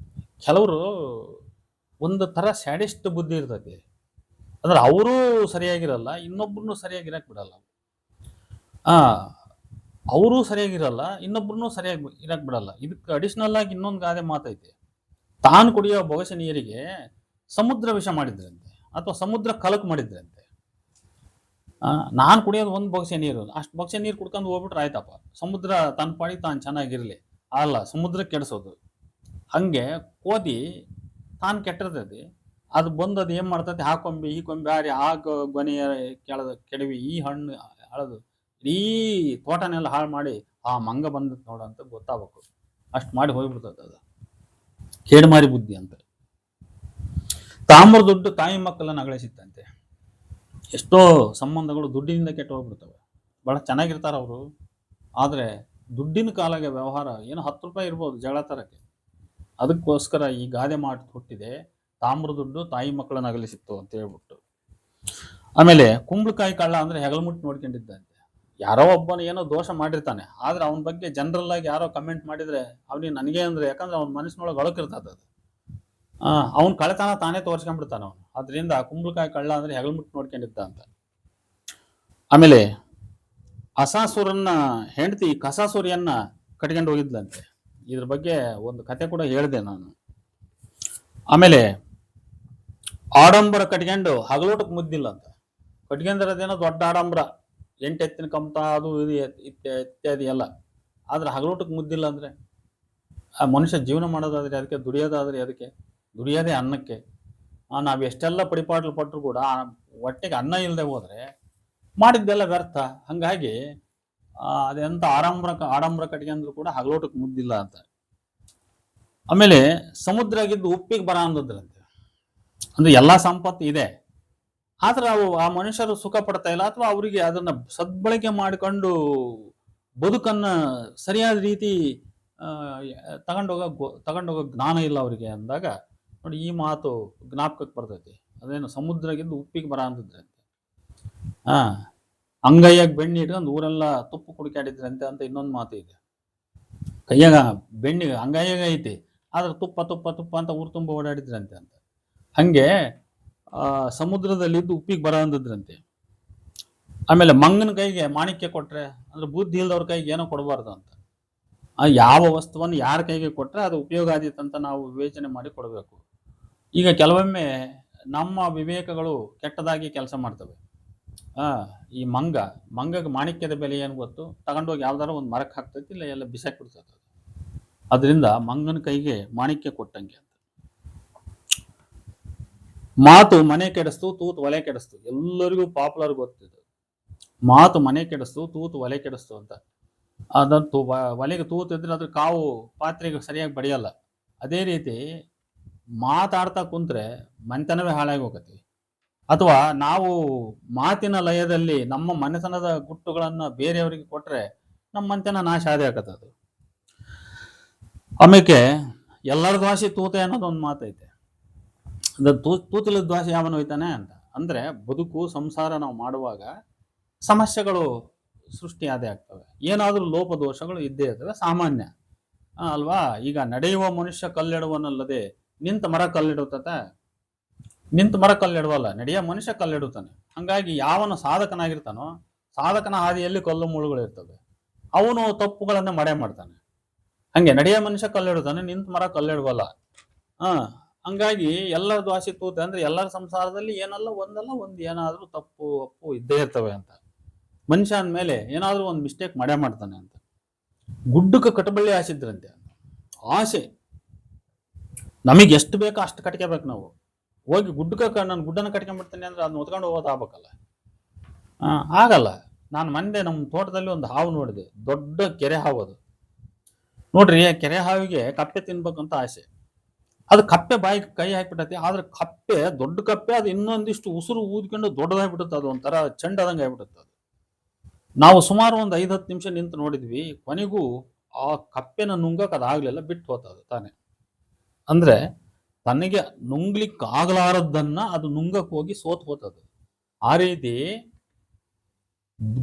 ಕೆಲವರು ಒಂದು ತರ ಸ್ಯಾಡಿಸ್ಟ್ ಬುದ್ಧಿ ಇರ್ತೈತಿ. ಅಂದ್ರೆ ಅವರೂ ಸರಿಯಾಗಿರಲ್ಲ, ಇನ್ನೊಬ್ರನ್ನೂ ಸರಿಯಾಗಿರಕ್ ಬಿಡಲ್ಲ. ಅವರೂ ಸರಿಯಾಗಿರಲ್ಲ, ಇನ್ನೊಬ್ರನ್ನೂ ಸರಿಯಾಗಿ ಇರಕ್ ಬಿಡಲ್ಲ. ಇದಕ್ಕೆ ಅಡಿಷನಲ್ ಆಗಿ ಇನ್ನೊಂದು ಗಾದೆ ಮಾತೈತಿ. ತಾನು ಕುಡಿಯೋ ಬೊಗಸೆ ನೀರಿಗೆ ಸಮುದ್ರ ವಿಷ ಮಾಡಿದ್ರಂತೆ, ಅಥವಾ ಸಮುದ್ರ ಕಲಕ್ ಮಾಡಿದ್ರಂತೆ. ನಾನು ಕುಡಿಯೋದು ಒಂದು ಬೊಗಸೆ ನೀರು, ಅಷ್ಟು ಬೊಗಸೆ ನೀರು ಕುಡ್ಕೊಂಡು ಹೋಗ್ಬಿಟ್ರೆ ಆಯ್ತಪ್ಪ, ಸಮುದ್ರ ತನ್ನ ಪಾಡಿ ತಾನು ಚೆನ್ನಾಗಿರ್ಲಿ. ಅಲ್ಲ, ಸಮುದ್ರ ಕೆಡಿಸೋದು. ಹಂಗೆ ಕೋತಿ ತಾನು ಕೆಟ್ಟಿರ್ತೈತಿ, ಅದು ಬಂದದು ಏನ್ ಮಾಡ್ತೈತಿ, ಆ ಕೊಂಬೆ ಈ ಕೊಂಬೆ ಹಾರಿ ಆ ಗೊನೆಯ ಕೆಡವಿ ಈ ಹಣ್ಣು ಹಳದು ಇಡೀ ತೋಟನೆಲ್ಲ ಹಾಳು ಮಾಡಿ ಆ ಮಂಗ ಬಂದತ್ ನೋಡಂತ ಗೊತ್ತಾಗಬೇಕು. ಅಷ್ಟು ಮಾಡಿ ಹೋಗ್ಬಿಡ್ತದೆ. ಅದು ಕೇಡ್ಮಾರಿ ಬುದ್ಧಿ ಅಂತ. ತಾಮ್ರ ದುಡ್ಡು ತಾಯಿ ಮಕ್ಕಳನ್ನ ಅಗಳಿಸಿತ್ತಂತೆ. ಎಷ್ಟೋ ಸಂಬಂಧಗಳು ದುಡ್ಡಿನಿಂದ ಕೆಟ್ಟು ಹೋಗ್ಬಿಡ್ತವೆ. ಬಹಳ ಚೆನ್ನಾಗಿರ್ತಾರ ಅವರು, ಆದ್ರೆ ದುಡ್ಡಿನ ಕಾಲಾಗೆ ವ್ಯವಹಾರ ಏನು 10 ರೂಪಾಯಿ ಇರ್ಬೋದು ಜಗಳ ತರಕ್ಕೆ. ಅದಕ್ಕೋಸ್ಕರ ಈ ಗಾದೆ ಮಾತು ಹುಟ್ಟಿದೆ, ತಾಮ್ರ ದುಡ್ಡು ತಾಯಿ ಮಕ್ಕಳನ್ನ ಅಗಲಿಸಿತ್ತು ಅಂತ ಹೇಳ್ಬಿಟ್ಟು. ಆಮೇಲೆ ಕುಂಬಳಕಾಯಿ ಕಳ್ಳ ಅಂದ್ರೆ ಹೆಗಲ್ಮುಟ್ಟು ನೋಡ್ಕೊಂಡಿದ್ದಂತೆ. ಯಾರೋ ಒಬ್ಬನ ಏನೋ ದೋಷ ಮಾಡಿರ್ತಾನೆ, ಆದ್ರೆ ಅವನ ಬಗ್ಗೆ ಜನರಲ್ ಆಗಿ ಯಾರೋ ಕಮೆಂಟ್ ಮಾಡಿದ್ರೆ ಅವನಿಗೆ ನನಗೆ ಅಂದ್ರೆ, ಯಾಕಂದ್ರೆ ಅವ್ನ ಮನಸ್ಸಿನೊಳಗೆ ಅಳಕಿರ್ತದ ಅದು. ಅವ್ನ ಕಳೆತನ ತಾನೇ ತೋರ್ಸ್ಕೊಂಡ್ಬಿಡ್ತಾನ ಅವನು. ಅದರಿಂದ ಕುಂಬಳಕಾಯಿ ಕಳ್ಳ ಅಂದ್ರೆ ಹೆಗಲ್ಮುಟ್ಟು ನೋಡ್ಕೊಂಡಿದ್ದ ಅಂತ. ಆಮೇಲೆ ಅಸಾಸುರನ್ನ ಹೆಂಡತಿ ಕಸಾಸುರಿಯನ್ನ ಕಟ್ಕೊಂಡು ಹೋಗಿದ್ಲಂತೆ. ಇದ್ರ ಬಗ್ಗೆ ಒಂದು ಕತೆ ಕೂಡ ಹೇಳಿದೆ ನಾನು. ಆಮೇಲೆ ಆಡಂಬರ ಕಟ್ಕೊಂಡು ಹಗಲೋಟಕ್ಕೆ ಮುದ್ದಿಲ್ಲ ಅಂತ. ಕಟ್ಕೊಂಡಿರೋದೇನೋ ದೊಡ್ಡ ಆಡಂಬರ, 8 ಎತ್ತಿನ ಕಮ್ತ ಅದು ಇದು ಇತ್ಯಾದಿ ಎಲ್ಲ. ಆದ್ರೆ ಹಗಲೋಟಕ್ಕೆ ಮುದ್ದಿಲ್ಲ ಅಂದ್ರೆ ಆ ಮನುಷ್ಯ ಜೀವನ ಮಾಡೋದಾದ್ರೆ ಅದಕ್ಕೆ, ದುಡಿಯೋದಾದ್ರೆ ಅದಕ್ಕೆ, ದುಡಿಯೋದೇ ಅನ್ನಕ್ಕೆ. ನಾವ್ ಎಷ್ಟೆಲ್ಲ ಪಡಿಪಾಟ್ಲು ಪಟ್ಟರು ಕೂಡ ಹೊಟ್ಟೆಗೆ ಅನ್ನ ಇಲ್ಲದೆ ಹೋದ್ರೆ ಮಾಡಿದ್ದೆಲ್ಲ ವ್ಯರ್ಥ. ಹಂಗಾಗಿ ಅದೆಂತ ಆಡಂಬರ ಕಟ್ಕೊಂಡ್ರು ಕೂಡ ಹಗಲೋಟಕ್ಕೆ ಮುದ್ದಿಲ್ಲ ಅಂತ. ಆಮೇಲೆ ಸಮುದ್ರ ಆಗಿದ್ದು ಉಪ್ಪಿಗೆ ಬರ ಅಂದದ್ರಂತೆ. ಅಂದ್ರೆ ಎಲ್ಲಾ ಸಂಪತ್ತು ಇದೆ, ಆದ್ರೆ ಆ ಮನುಷ್ಯರು ಸುಖ ಪಡ್ತಾ ಇಲ್ಲ, ಅಥವಾ ಅವರಿಗೆ ಅದನ್ನ ಸದ್ಬಳಕೆ ಮಾಡಿಕೊಂಡು ಬದುಕನ್ನ ಸರಿಯಾದ ರೀತಿ ತಗೊಂಡೋಗೋ ಜ್ಞಾನ ಇಲ್ಲ ಅವರಿಗೆ ಅಂದಾಗ ನೋಡಿ ಈ ಮಾತು ಜ್ಞಾಪಕಕ್ಕೆ ಬರ್ತೈತಿ. ಅದೇನು ಸಮುದ್ರಗಿದ್ದು ಉಪ್ಪಿಗೆ ಬರ ಅಂತಿದ್ರಂತೆ. ಅಂಗೈಯಾಗ ಬೆಣ್ಣೆ ಇಟ್ಕೊಂಡು ಊರೆಲ್ಲ ತುಪ್ಪ ಕುಡಿಕಾಡಿದ್ರಂತೆ ಅಂತ ಇನ್ನೊಂದು ಮಾತು ಇದೆ. ಕೈಯಾಗ ಬೆಣ್ಣೆ ಅಂಗೈಯಾಗ ಐತಿ, ಆದ್ರೆ ತುಪ್ಪ ತುಪ್ಪ ತುಪ್ಪ ಅಂತ ಊರು ತುಂಬ ಓಡಾಡಿದ್ರಂತೆ ಅಂತ. ಹಂಗೆ ಸಮುದ್ರದಲ್ಲಿದ್ದು ಉಪ್ಪಿಗೆ ಬರ ಅಂದಿದ್ರಂತೆ. ಆಮೇಲೆ ಮಂಗನ ಕೈಗೆ ಮಾಣಿಕ್ಯ ಕೊಟ್ರೆ, ಅಂದ್ರೆ ಬುದ್ಧಿ ಇಲ್ದವ್ರ ಕೈಗೆ ಏನೋ ಕೊಡಬಾರ್ದು ಅಂತ. ಯಾವ ವಸ್ತುವನ್ನು ಯಾರ ಕೈಗೆ ಕೊಟ್ರೆ ಅದು ಉಪಯೋಗ ಆದೀತಂತ ನಾವು ವಿವೇಚನೆ ಮಾಡಿ ಕೊಡಬೇಕು. ಈಗ ಕೆಲವೊಮ್ಮೆ ನಮ್ಮ ವಿವೇಕಗಳು ಕೆಟ್ಟದಾಗಿ ಕೆಲಸ ಮಾಡ್ತವೆ. ಈ ಮಂಗಗೆ ಮಾಣಿಕ್ಯದ ಬೆಲೆ ಏನು ಗೊತ್ತು, ತಗೊಂಡೋಗಿ ಯಾವ್ದಾರ ಒಂದು ಮರಕ್ಕೆ ಹಾಕ್ತೈತಿ, ಇಲ್ಲ ಎಲ್ಲ ಬಿಸಾಕಿ ಬಿಡ್ತೈತಿ. ಅದರಿಂದ ಮಂಗನ ಕೈಗೆ ಮಾಣಿಕ್ಯ ಕೊಟ್ಟಂಗೆ ಅಂತ. ಮಾತು ಮನೆ ಕೆಡಿಸ್ತು, ತೂತು ಒಲೆ ಕೆಡಿಸ್ತು. ಎಲ್ಲರಿಗೂ ಪಾಪ್ಯುಲರ್ ಗೊತ್ತಿದೆ. ಮಾತು ಮನೆ ಕೆಡಿಸ್ತು, ತೂತು ಒಲೆ ಕೆಡಿಸ್ತು ಅಂತ. ಅದನ್ನು ಒಲೆಗೆ ತೂತಿದ್ರೆ ಅದ್ರ ಕಾವು ಪಾತ್ರೆಗೆ ಸರಿಯಾಗಿ ಬಡಿಯಲ್ಲ. ಅದೇ ರೀತಿ ಮಾತಾಡ್ತಾ ಕುಂತ್ರೆ ಮನೆತನವೇ ಹಾಳಾಗಿ ಹೋಗತಿ. ಅಥವಾ ನಾವು ಮಾತಿನ ಲಯದಲ್ಲಿ ನಮ್ಮ ಮನೆತನದ ಗುಟ್ಟುಗಳನ್ನ ಬೇರೆಯವರಿಗೆ ಕೊಟ್ರೆ ನಮ್ಮ ಮನೆತನ ನಾಶ ಆದೇ ಆಗತ್ತದು. ಆಮೇಲೆ ಎಲ್ಲರ ದ್ವಾಸಿ ತೂತೆ ಅನ್ನೋದು ಒಂದು ಮಾತೈತೆ. ಅದು ತೂತಿಲದ ದ್ವಾಸಿ ಯಾವನು ಹೋಯ್ತಾನೆ ಅಂತ. ಅಂದ್ರೆ ಬದುಕು ಸಂಸಾರ ನಾವು ಮಾಡುವಾಗ ಸಮಸ್ಯೆಗಳು ಸೃಷ್ಟಿಯಾದೇ ಆಗ್ತವೆ. ಏನಾದರೂ ಲೋಪದೋಷಗಳು ಇದ್ದೇ ಇರ್ತವೆ, ಸಾಮಾನ್ಯ ಅಲ್ವಾ. ಈಗ ನಡೆಯುವ ಮನುಷ್ಯ ಕಲ್ಲಿಡುವನಲ್ಲದೆ ನಿಂತ ಮರ ಕಲ್ಲಿಡುತ್ತ, ನಿಂತ ಮರ ಕಲ್ಲಿಡುವಲ್ಲ, ನಡೆಯುವ ಮನುಷ್ಯ ಕಲ್ಲಿಡುತ್ತಾನೆ. ಹಂಗಾಗಿ ಯಾವನು ಸಾಧಕನಾಗಿರ್ತಾನೋ ಸಾಧಕನ ಹಾದಿಯಲ್ಲಿ ಕಲ್ಲು ಮುಳ್ಳುಗಳು ಇರ್ತವೆ, ಅವನು ತಪ್ಪುಗಳನ್ನ ಮಡೆ ಮಾಡ್ತಾನೆ. ಹಂಗೆ ನಡೆಯ ಮನುಷ್ಯ ಕಲ್ಲಿಡುತ್ತಾನೆ, ನಿಂತ ಮರ ಕಲ್ಲಿಡುವಲ್ಲ. ಹಂಗಾಗಿ ಎಲ್ಲರ ದ್ವಾಸಿ ತೂತೆ ಅಂದ್ರೆ ಎಲ್ಲರ ಸಂಸಾರದಲ್ಲಿ ಏನಲ್ಲ ಒಂದು ಏನಾದ್ರೂ ತಪ್ಪು ಅಪ್ಪು ಇದ್ದೇ ಇರ್ತವೆ ಅಂತ. ಮನುಷ್ಯ ಅಂದ್ಮೇಲೆ ಏನಾದ್ರೂ ಒಂದು ಮಿಸ್ಟೇಕ್ ಮಾಡೇ ಮಾಡ್ತಾನೆ ಅಂತ. ಗುಡ್ಡಕ್ಕೆ ಕಟಬಳ್ಳಿ ಆಸಿದ್ರಂತೆ. ಆಸೆ ನಮಗೆ ಎಷ್ಟು ಬೇಕೋ ಅಷ್ಟು ಕಟ್ಕೋಬೇಕು ನಾವು. ಹೋಗಿ ಗುಡ್ಡಕ್ಕೆ ನಾನು ಗುಡ್ಡನ ಕಟ್ಕೊಂಡ್ಬಿಡ್ತೀನಿ ಅಂದ್ರೆ ಅದನ್ನ ಹೊತ್ಕೊಂಡು ಹೋಗೋದು ಆಗ್ಬೇಕಲ್ಲ. ಆಗಲ್ಲ. ನಾನು ಮೊನ್ನೆ ನಮ್ಮ ತೋಟದಲ್ಲಿ ಒಂದು ಹಾವು ನೋಡಿದೆ, ದೊಡ್ಡ ಕೆರೆ ಹಾವು ಅದು. ನೋಡ್ರಿ, ಕೆರೆ ಹಾವಿಗೆ ಕಪ್ಪೆ ತಿನ್ಬೇಕಂತ ಆಸೆ. ಅದು ಕಪ್ಪೆ ಬಾಯಿ ಕೈ ಹಾಕ್ಬಿಟ್ಟತಿ. ಆದ್ರೆ ಕಪ್ಪೆ ದೊಡ್ಡ ಕಪ್ಪೆ, ಅದು ಇನ್ನೊಂದಿಷ್ಟು ಉಸಿರು ಊದ್ಕೊಂಡು ದೊಡ್ಡದಾಗ್ಬಿಡುತ್ತೆ. ಅದು ಒಂಥರ ಚೆಂಡದಂಗೆ ಆಗ್ಬಿಡುತ್ತೆ ಅದು. ನಾವು ಸುಮಾರು ಒಂದು 5-10 ನಿಮಿಷ ನಿಂತು ನೋಡಿದ್ವಿ. ಕೊನೆಗೂ ಆ ಕಪ್ಪೆನ ನುಂಗಕ್ಕೆ ಅದಾಗ್ಲಿಲ್ಲ, ಬಿಟ್ಟು ಹೋತದು ತಾನೆ. ಅಂದ್ರೆ ತನಗೆ ನುಂಗ್ಲಿಕ್ಕೆ ಆಗಲಾರದನ್ನ ಅದು ನುಂಗಕ್ಕೆ ಹೋಗಿ ಸೋತ್ ಹೋತದು. ಆ ರೀತಿ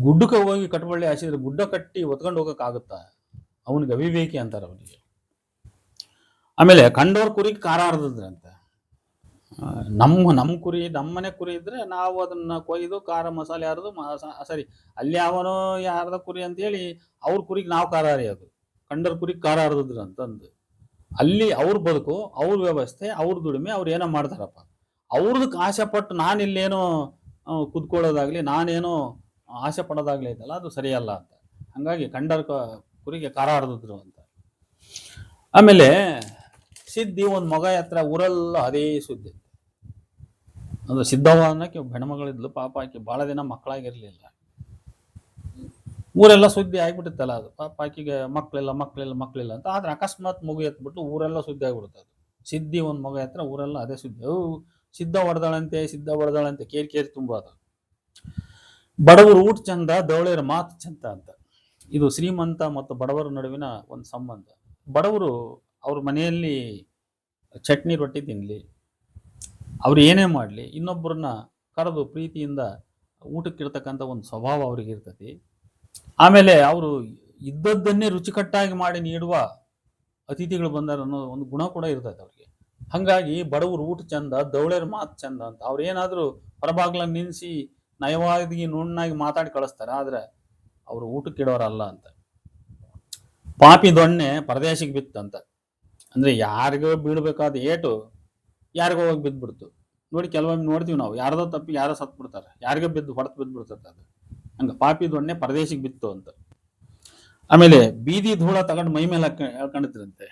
ಗುಡ್ಡಕ್ಕೆ ಹೋಗಿ ಕಟಬಳ್ಳಿ ಹಾಸಿದ್ರೆ ಗುಡ್ಡ ಕಟ್ಟಿ ಹೊತ್ಕೊಂಡು ಹೋಗಕ್ ಆಗುತ್ತಾ? ಅವನಿಗೆ ಅವಿವೇಕಿ ಅಂತಾರೆ ಅವನಿಗೆ. ಆಮೇಲೆ ಕಂಡೋರ್ ಕುರಿಗೆ ಖಾರ ಹರಿದ್ರಂತೆ. ನಮ್ಮ ಕುರಿ, ನಮ್ಮನೆ ಕುರಿ ಇದ್ರೆ ನಾವು ಅದನ್ನ ಕೊಯ್ದು ಖಾರ ಮಸಾಲೆ ಹರಿದು ಸರಿ, ಅಲ್ಲಿ ಅವನೋ ಯಾರ್ದ ಕುರಿ ಅಂತ ಹೇಳಿ ಅವ್ರ ಕುರಿಗೆ ನಾವು ಖಾರ ಹರಿಯೋದು. ಕಂಡೋರ್ ಕುರಿಗೆ ಖಾರ ಹರಿದ್ರು ಅಂತಂದು ಅಲ್ಲಿ ಅವ್ರ ಬದುಕು, ಅವ್ರ ವ್ಯವಸ್ಥೆ, ಅವ್ರ ದುಡಿಮೆ, ಅವ್ರು ಏನೋ ಮಾಡ್ತಾರಪ್ಪ. ಅವ್ರದಕ್ಕೆ ಆಸೆ ಪಟ್ಟು ನಾನಿಲ್ಲೇನೋ ಕುದ್ಕೊಳ್ಳೋದಾಗ್ಲಿ, ನಾನೇನೋ ಆಸೆ ಪಡೋದಾಗ್ಲಿ ಐತಲ್ಲ, ಅದು ಸರಿಯಲ್ಲ ಅಂತ. ಹಂಗಾಗಿ ಕಂಡರ್ ಕುರಿಗೆ ಖಾರ ಹರಿದ್ರು ಅಂತ. ಆಮೇಲೆ ಸಿದ್ಧಿ ಒಂದು ಮಗ ಹತ್ರ ಊರೆಲ್ಲ ಅದೇ ಸುದ್ದಿ. ಅದು ಸಿದ್ಧವ್ವ ಅನ್ನಕ್ಕೆ ಹೆಣ್ಮಗಳಿದ್ಲು, ಪಾಪ ಆಕಿ ಬಹಳ ದಿನ ಮಕ್ಕಳಾಗಿರ್ಲಿಲ್ಲ. ಊರೆಲ್ಲ ಸುದ್ದಿ ಆಗ್ಬಿಟ್ಟಿತ್ತಲ್ಲ ಅದು. ಪಾಪ ಆಕಿಗೆ ಮಕ್ಕಳಿಲ್ಲ ಅಂತ. ಆದ್ರೆ ಅಕಸ್ಮಾತ್ ಮಗು ಎತ್ಬಿಟ್ಟು ಊರೆಲ್ಲ ಸುದ್ದಿ ಆಗ್ಬಿಡುತ್ತೆ ಅದು. ಸಿದ್ಧಿ ಒಂದು ಮಗ ಹತ್ರ ಊರೆಲ್ಲ ಅದೇ ಸುದ್ದಿ. ಸಿದ್ಧ ಹೊಡೆದಾಳಂತೆ ಕೇರಿ ತುಂಬೋದು. ಬಡವರು ಊಟ ಚಂದ, ದವಳೆಯರ ಮಾತು ಚಂದ ಅಂತ. ಇದು ಶ್ರೀಮಂತ ಮತ್ತು ಬಡವರ ನಡುವಿನ ಒಂದು ಸಂಬಂಧ. ಬಡವರು ಅವ್ರ ಮನೆಯಲ್ಲಿ ಚಟ್ನಿ ರೊಟ್ಟಿ ತಿನ್ಲಿ, ಅವ್ರು ಏನೇ ಮಾಡಲಿ, ಇನ್ನೊಬ್ಬರನ್ನ ಕರೆದು ಪ್ರೀತಿಯಿಂದ ಊಟಕ್ಕಿರ್ತಕ್ಕಂಥ ಒಂದು ಸ್ವಭಾವ ಅವ್ರಿಗೆ ಇರ್ತತಿ. ಆಮೇಲೆ ಅವರು ಇದ್ದದ್ದನ್ನೇ ರುಚಿಕಟ್ಟಾಗಿ ಮಾಡಿ ನೀಡುವ ಅತಿಥಿಗಳು ಬಂದಾರ ಅನ್ನೋ ಒಂದು ಗುಣ ಕೂಡ ಇರ್ತೈತೆ ಅವ್ರಿಗೆ. ಹಂಗಾಗಿ ಬಡವರು ಊಟ ಚಂದ, ದವಳೆಯರ ಮಾತು ಚಂದ ಅಂತ. ಅವ್ರು ಏನಾದರೂ ಹೊರಬಾಗ್ಲ ನಿಲ್ಲಿಸಿ ನಯವಾಗಿ ನುಣ್ಣಾಗಿ ಮಾತಾಡಿ ಕಳಿಸ್ತಾರೆ, ಆದ್ರೆ ಅವರು ಊಟಕ್ಕೆ ಇಡೋರಲ್ಲ ಅಂತ. ಪಾಪಿ ದೊಣ್ಣೆ ಪರದೇಶಿಗೆ ಬಿತ್ತಂತ. ಅಂದ್ರೆ ಯಾರಿಗೋ ಬೀಳ್ಬೇಕಾದ ಏಟು ಯಾರಿಗೋ ಹೋಗಿ ಬಿದ್ದ್ಬಿಡ್ತು. ನೋಡಿ, ಕೆಲವೊಮ್ಮೆ ನೋಡ್ತೀವಿ ನಾವು, ಯಾರದೋ ತಪ್ಪಿ ಯಾರೋ ಸತ್ ಬಿಡ್ತಾರೆ, ಯಾರಿಗೋ ಹೊಡೆದು ಬಿದ್ದ್ಬಿಡ್ತದೆ ಅದು. ಹಂಗ ಪಾಪಿ ದೊಣ್ಣೆ ಪರದೇಶಿಗೆ ಬಿತ್ತು ಅಂತ. ಆಮೇಲೆ ಬೀದಿ ಧೂಳ ತಗೊಂಡು ಮೈ ಮೇಲೆ ಹೇಳ್ಕೊಂಡಿದ್ರಂತೆ.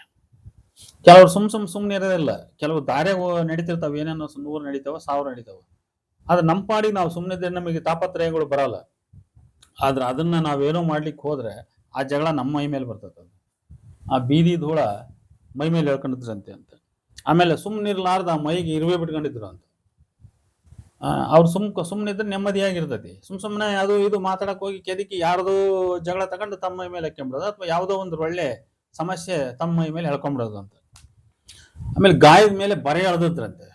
ಕೆಲವ್ರು ಸುಮ್ಮನೆ ಇರೋದಿಲ್ಲ. ಕೆಲವು ದಾರ್ಯ ನಡೀತಿರ್ತಾವ, ಏನೇನೋ 100 ನಡೀತಾವ, 1000 ನಡೀತಾವ. ಆದ್ರೆ ನಮ್ಮ ಪಾಡಿಗೆ ನಾವು ಸುಮ್ಮನೆ ನಮಗೆ ತಾಪತ್ರಯಗಳು ಬರಲ್ಲ. ಆದ್ರೆ ಅದನ್ನ ನಾವೇನೋ ಮಾಡ್ಲಿಕ್ಕೆ ಹೋದ್ರೆ ಆ ಜಗಳ ನಮ್ಮ ಮೈ ಮೇಲೆ ಬರ್ತದೆ. ಆ ಬೀದಿ ಧೂಳ ಮೈ ಮೇಲೆ ಹೇಳ್ಕೊಂಡಿದ್ರಂತೆ ಅಂತ. ಆಮೇಲೆ ಸುಮ್ಮನಿರ್ಲಾರ್ದ ಮೈಗೆ ಇರುವೆ ಬಿಟ್ಕೊಂಡಿದ್ರು ಅಂತ. ಅವ್ರು ಸುಮ್ಮನಿದ್ರೆ ನೆಮ್ಮದಿಯಾಗಿರ್ತೈತಿ. ಸುಮ್ಮನೆ ಅದು ಇದು ಮಾತಾಡಕ್ ಹೋಗಿ ಕೆದಕಿ ಯಾರ್ದೋ ಜಗಳ ತಗೊಂಡು ತಮ್ಮ ಮೈ ಮೇಲೆ ಹಾಕೊಂಡ್ಬಿಡೋದು, ಅಥವಾ ಯಾವುದೋ ಒಂದು ಒಳ್ಳೆ ಸಮಸ್ಯೆ ತಮ್ಮ ಮೈ ಮೇಲೆ ಹೇಳ್ಕೊಂಡ್ಬಿಡೋದು ಅಂತ. ಆಮೇಲೆ ಗಾಯದ ಮೇಲೆ ಬರೆ ಎಳ್ದದ್ರಂತೆ.